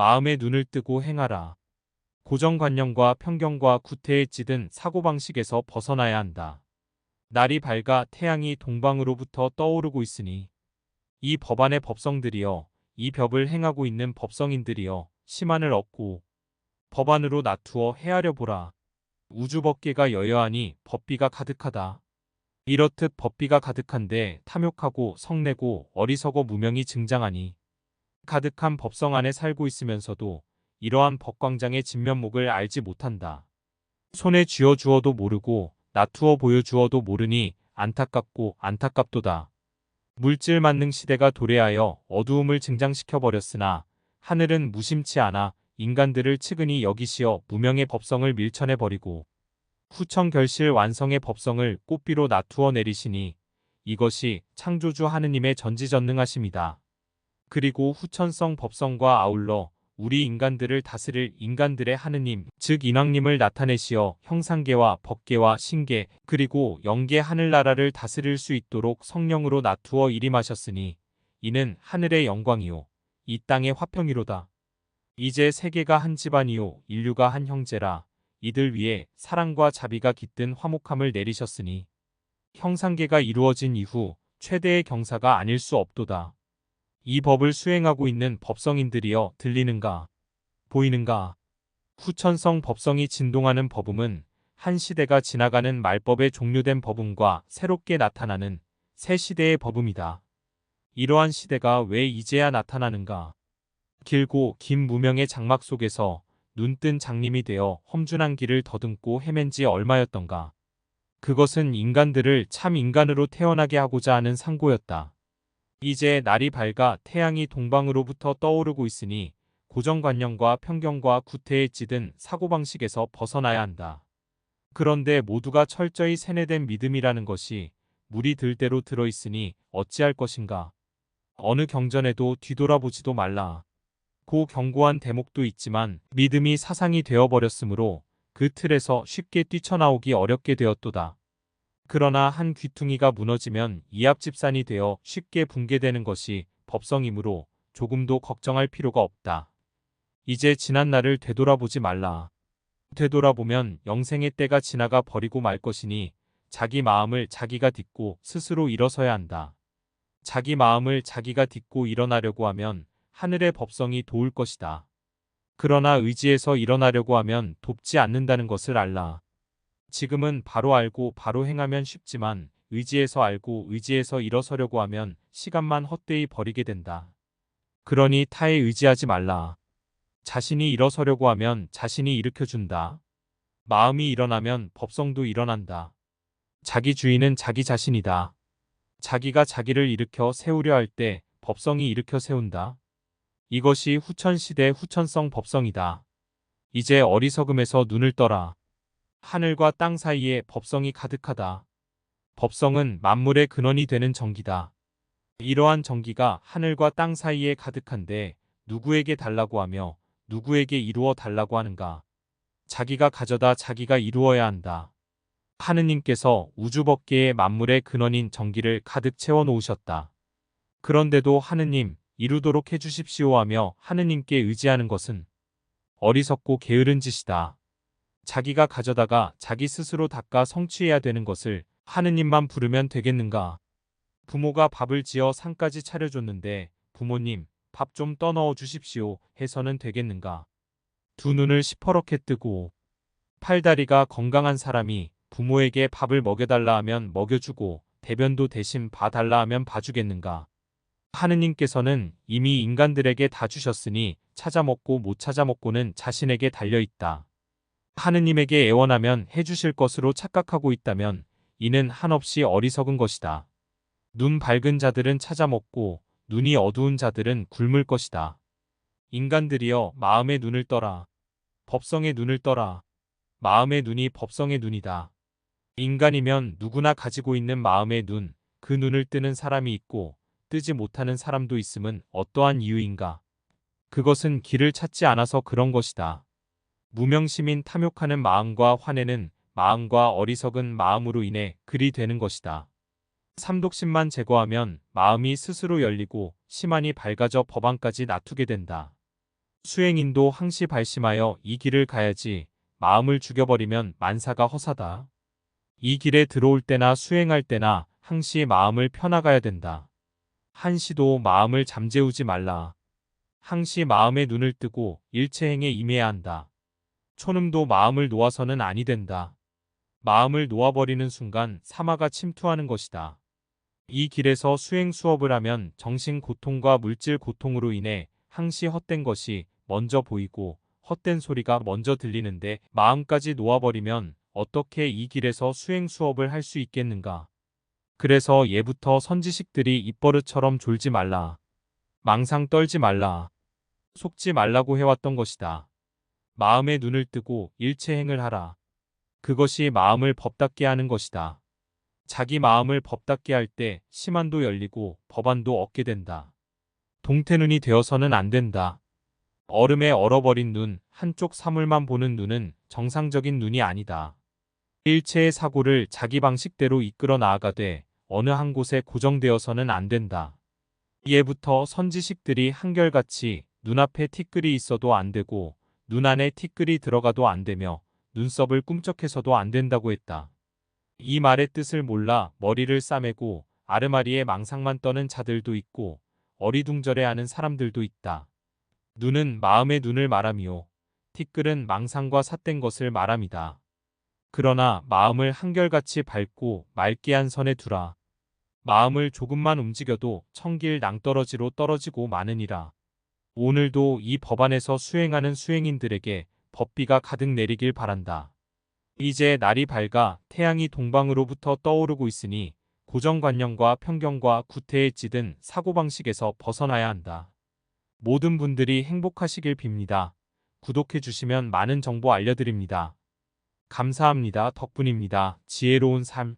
마음의 눈을 뜨고 행하라. 고정관념과 편견과 구태에 찌든 사고방식에서 벗어나야 한다. 날이 밝아 태양이 동방으로부터 떠오르고 있으니 이 법안의 법성들이여, 이 법을 행하고 있는 법성인들이여, 심한을 얻고 법안으로 나투어 헤아려 보라. 우주법계가 여여하니 법비가 가득하다. 이렇듯 법비가 가득한데 탐욕하고 성내고 어리석어 무명이 증장하니 가득한 법성 안에 살고 있으면서도 이러한 법광장의 진면목을 알지 못한다. 손에 쥐어 주어도 모르고 나투어 보여주어도 모르니 안타깝고 안타깝도다. 물질 만능 시대가 도래하여 어두움을 증장시켜 버렸으나 하늘은 무심치 않아 인간들을 측은히 여기시어 무명의 법성을 밀쳐내 버리고 후천결실 완성의 법성을 꽃비로 나투어 내리시니 이것이 창조주 하느님의 전지전능하심이다. 그리고 후천성 법성과 아울러 우리 인간들을 다스릴 인간들의 하느님, 즉 인왕님을 나타내시어 형상계와 법계와 신계, 그리고 영계 하늘나라를 다스릴 수 있도록 성령으로 나투어 일임하셨으니 이는 하늘의 영광이요 이 땅의 화평이로다. 이제 세계가 한 집안이요 인류가 한 형제라. 이들 위에 사랑과 자비가 깃든 화목함을 내리셨으니 형상계가 이루어진 이후 최대의 경사가 아닐 수 없도다. 이 법을 수행하고 있는 법성인들이여 들리는가? 보이는가? 후천성 법성이 진동하는 법음은 한 시대가 지나가는 말법에 종료된 법음과 새롭게 나타나는 새 시대의 법음이다. 이러한 시대가 왜 이제야 나타나는가? 길고 긴 무명의 장막 속에서 눈뜬 장님이 되어 험준한 길을 더듬고 헤맨 지 얼마였던가. 그것은 인간들을 참 인간으로 태어나게 하고자 하는 상고였다. 이제 날이 밝아 태양이 동방으로부터 떠오르고 있으니 고정관념과 편견과 구태에 찌든 사고방식에서 벗어나야 한다. 그런데 모두가 철저히 세뇌된 믿음이라는 것이 물이 들 대로 들어있으니 어찌할 것인가. 어느 경전에도 뒤돌아보지도 말라. 고 경고한 대목도 있지만 믿음이 사상이 되어버렸으므로 그 틀에서 쉽게 뛰쳐나오기 어렵게 되었도다. 그러나 한 귀퉁이가 무너지면 이합집산이 되어 쉽게 붕괴되는 것이 법성이므로 조금도 걱정할 필요가 없다. 이제 지난 날을 되돌아보지 말라. 되돌아보면 영생의 때가 지나가 버리고 말 것이니 자기 마음을 자기가 딛고 스스로 일어서야 한다. 자기 마음을 자기가 딛고 일어나려고 하면 하늘의 법성이 도울 것이다. 그러나 의지해서 일어나려고 하면 돕지 않는다는 것을 알라. 지금은 바로 알고 바로 행하면 쉽지만 의지해서 알고 의지해서 일어서려고 하면 시간만 헛되이 버리게 된다. 그러니 타에 의지하지 말라. 자신이 일어서려고 하면 자신이 일으켜준다. 마음이 일어나면 법성도 일어난다. 자기 주인은 자기 자신이다. 자기가 자기를 일으켜 세우려 할 때 법성이 일으켜 세운다. 이것이 후천시대 후천성 법성이다. 이제 어리석음에서 눈을 떠라. 하늘과 땅 사이에 법성이 가득하다. 법성은 만물의 근원이 되는 정기다. 이러한 정기가 하늘과 땅 사이에 가득한데 누구에게 달라고 하며 누구에게 이루어 달라고 하는가? 자기가 가져다 자기가 이루어야 한다. 하느님께서 우주법계의 만물의 근원인 정기를 가득 채워 놓으셨다. 그런데도 하느님, 이루도록 해주십시오 하며 하느님께 의지하는 것은 어리석고 게으른 짓이다. 자기가 가져다가 자기 스스로 닦아 성취해야 되는 것을 하느님만 부르면 되겠는가? 부모가 밥을 지어 상까지 차려줬는데 부모님, 밥 좀 떠넣어 주십시오 해서는 되겠는가? 두 눈을 시퍼렇게 뜨고 팔다리가 건강한 사람이 부모에게 밥을 먹여달라 하면 먹여주고 대변도 대신 봐달라 하면 봐주겠는가? 하느님께서는 이미 인간들에게 다 주셨으니 찾아 먹고 못 찾아 먹고는 자신에게 달려있다. 하느님에게 애원하면 해주실 것으로 착각하고 있다면 이는 한없이 어리석은 것이다. 눈 밝은 자들은 찾아 먹고 눈이 어두운 자들은 굶을 것이다. 인간들이여 마음의 눈을 떠라. 법성의 눈을 떠라. 마음의 눈이 법성의 눈이다. 인간이면 누구나 가지고 있는 마음의 눈, 그 눈을 뜨는 사람이 있고 뜨지 못하는 사람도 있음은 어떠한 이유인가? 그것은 길을 찾지 않아서 그런 것이다. 무명심인 탐욕하는 마음과 화내는 마음과 어리석은 마음으로 인해 그리 되는 것이다. 삼독심만 제거하면 마음이 스스로 열리고 심한이 밝아져 법안까지 놔두게 된다. 수행인도 항시 발심하여 이 길을 가야지 마음을 죽여버리면 만사가 허사다. 이 길에 들어올 때나 수행할 때나 항시 마음을 펴나가야 된다. 한시도 마음을 잠재우지 말라. 항시 마음의 눈을 뜨고 일체행에 임해야 한다. 초놈도 마음을 놓아서는 아니 된다. 마음을 놓아버리는 순간 사마가 침투하는 것이다. 이 길에서 수행 수업을 하면 정신 고통과 물질 고통으로 인해 항시 헛된 것이 먼저 보이고 헛된 소리가 먼저 들리는데 마음까지 놓아버리면 어떻게 이 길에서 수행 수업을 할 수 있겠는가. 그래서 예부터 선지식들이 입버릇처럼 졸지 말라. 망상 떨지 말라. 속지 말라고 해왔던 것이다. 마음의 눈을 뜨고 일체행을 하라. 그것이 마음을 법답게 하는 것이다. 자기 마음을 법답게 할 때 심한도 열리고 법안도 얻게 된다. 동태눈이 되어서는 안 된다. 얼음에 얼어버린 눈, 한쪽 사물만 보는 눈은 정상적인 눈이 아니다. 일체의 사고를 자기 방식대로 이끌어 나아가되 어느 한 곳에 고정되어서는 안 된다. 이에부터 선지식들이 한결같이 눈앞에 티끌이 있어도 안 되고 눈 안에 티끌이 들어가도 안 되며 눈썹을 꿈쩍해서도 안 된다고 했다. 이 말의 뜻을 몰라 머리를 싸매고 아르마리에 망상만 떠는 자들도 있고 어리둥절해하는 사람들도 있다. 눈은 마음의 눈을 말하미요. 티끌은 망상과 삿된 것을 말함이다. 그러나 마음을 한결같이 밝고 맑게 한 선에 두라. 마음을 조금만 움직여도 천길 낭떠러지로 떨어지고 마느니라. 오늘도 이 법안에서 수행하는 수행인들에게 법비가 가득 내리길 바란다. 이제 날이 밝아 태양이 동방으로부터 떠오르고 있으니 고정관념과 편견과 구태에 찌든 사고방식에서 벗어나야 한다. 모든 분들이 행복하시길 빕니다. 구독해 주시면 많은 정보 알려드립니다. 감사합니다. 덕분입니다. 지혜로운 삶.